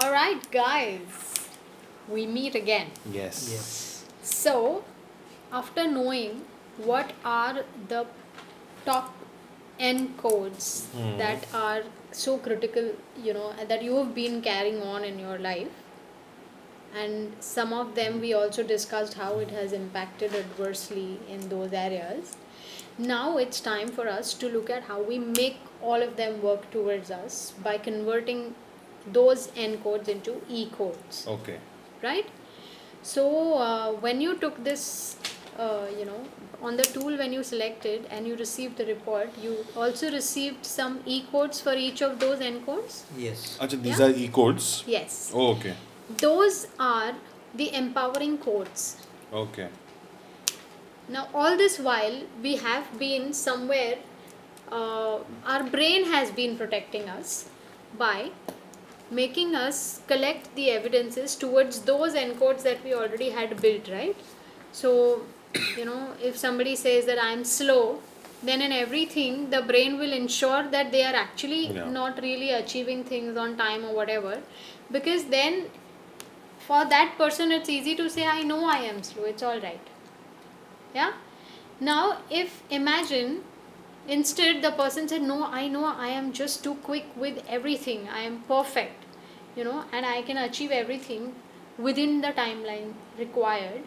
Alright, guys, we meet again. Yes. So, after knowing what are the top N codes that are so critical, that you have been carrying on in your life, and some of them we also discussed how it has impacted adversely in those areas. Now it's time for us to look at how we make all of them work towards us by converting those N codes into E codes, Okay. right? So when you took this, on the tool, when you selected and you received the report, you also received some E codes for each of those N codes. Yes. Acha, these Yeah? are e-codes? Yes. Oh, okay. Those are the empowering codes. Okay. Now, all this while, we have been somewhere, our brain has been protecting us by making us collect the evidences towards those encodes that we already had built, right? So, if somebody says that I'm slow, then in everything, the brain will ensure that they are actually not really achieving things on time or whatever, because then for that person, it's easy to say, I know I am slow, it's all right. Yeah. Now, if imagine instead the person said, no, I know I am just too quick with everything, I am perfect, and I can achieve everything within the timeline required.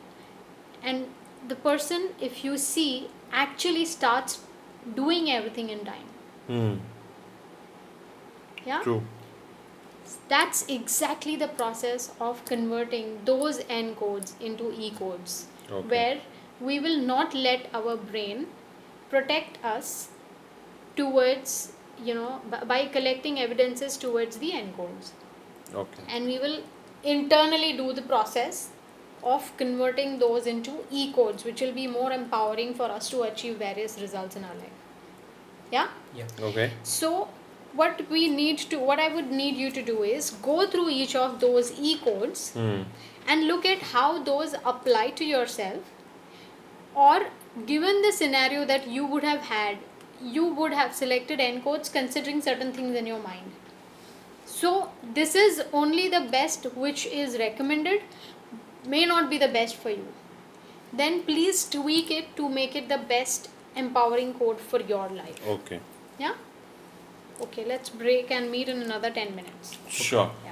And the person, if you see, actually starts doing everything in time. Yeah. True. That's exactly the process of converting those N codes into E codes, where we will not let our brain protect us towards, by collecting evidences towards the N codes. Okay. And we will internally do the process of converting those into E codes, which will be more empowering for us to achieve various results in our life. Yeah? Yeah. Okay. So, what I would need you to do is go through each of those E codes and look at how those apply to yourself, or given the scenario that you would have had, you would have selected N codes considering certain things in your mind. So, this is only the best which is recommended, may not be the best for you. Then please tweak it to make it the best empowering code for your life. Okay. Yeah? Okay, let's break and meet in another 10 minutes. Sure. Yeah.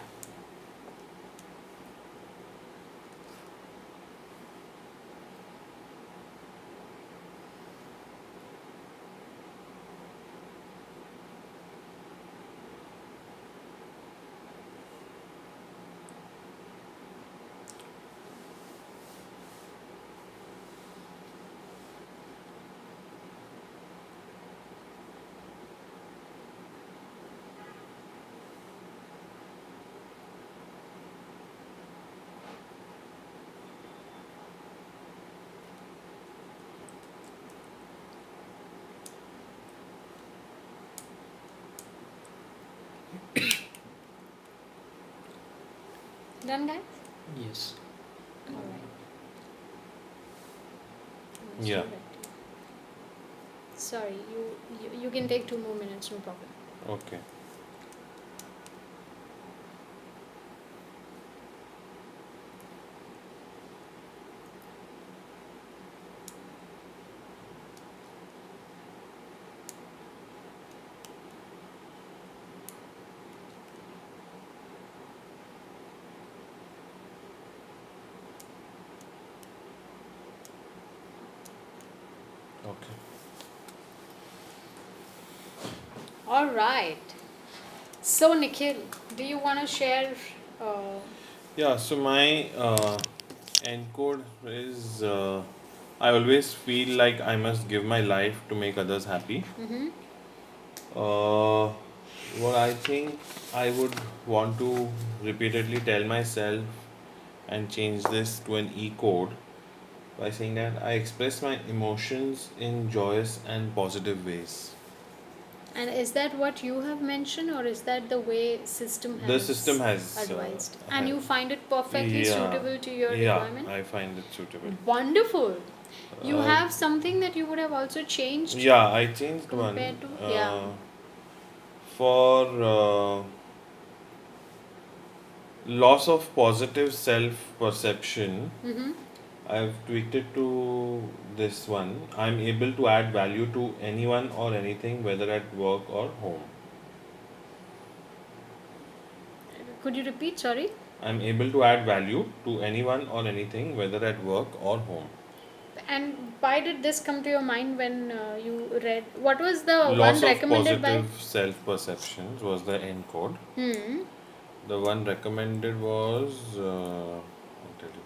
Done, guys? Yes. Alright. Yeah. Sorry, you can take 2 more minutes, no problem. Okay. Okay. Alright. So, Nikhil, do you want to share? Yeah, so my encode is I always feel like I must give my life to make others happy. Uh, what I think I would want to repeatedly tell myself and change this to an E code by saying that I express my emotions in joyous and positive ways. And is that what you have mentioned, or is that the way system has The system has advised? And you find it perfectly yeah, suitable to your yeah, requirement? I find it suitable. Wonderful. You Uh, have something that you would have also changed Yeah, I changed one compared to? Yeah. for loss of positive self perception. Mm-hmm. I've tweaked it to this one. I'm able to add value to anyone or anything, whether at work or home. Could you repeat? Sorry. I'm able to add value to anyone or anything, whether at work or home. And why did this come to your mind when you read? What was the one Loss of recommended by? positive self perceptions was the Ncode. Hmm. The one recommended was, I'll tell you.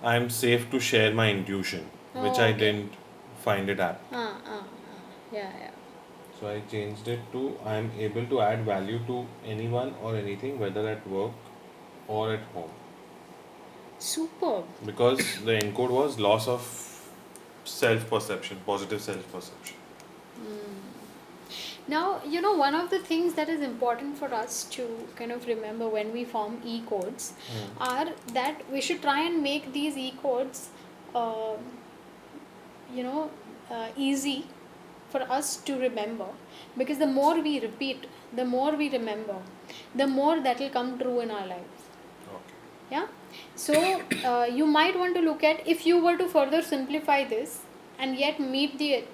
I'm safe to share my intuition, which Oh, I okay. didn't find it apt. Yeah, yeah. So I changed it to I'm able to add value to anyone or anything, whether at work or at home. Superb. Because the encode was loss of self perception, positive self perception. Now, one of the things that is important for us to kind of remember when we form e-codes are that we should try and make these e-codes, uh, easy for us to remember, because the more we repeat, the more we remember, the more that will come true in our lives. Okay. Yeah. So you might want to look at, if you were to further simplify this and yet meet the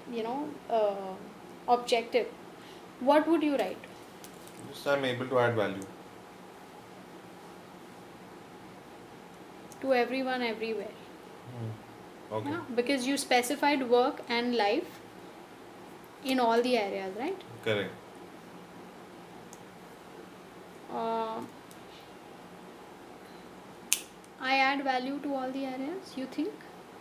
objective, what would you write? Yes, I'm able to add value. To everyone, everywhere. Okay. Yeah, because you specified work and life in all the areas, right? Correct. uh, I add value to all the areas, you think?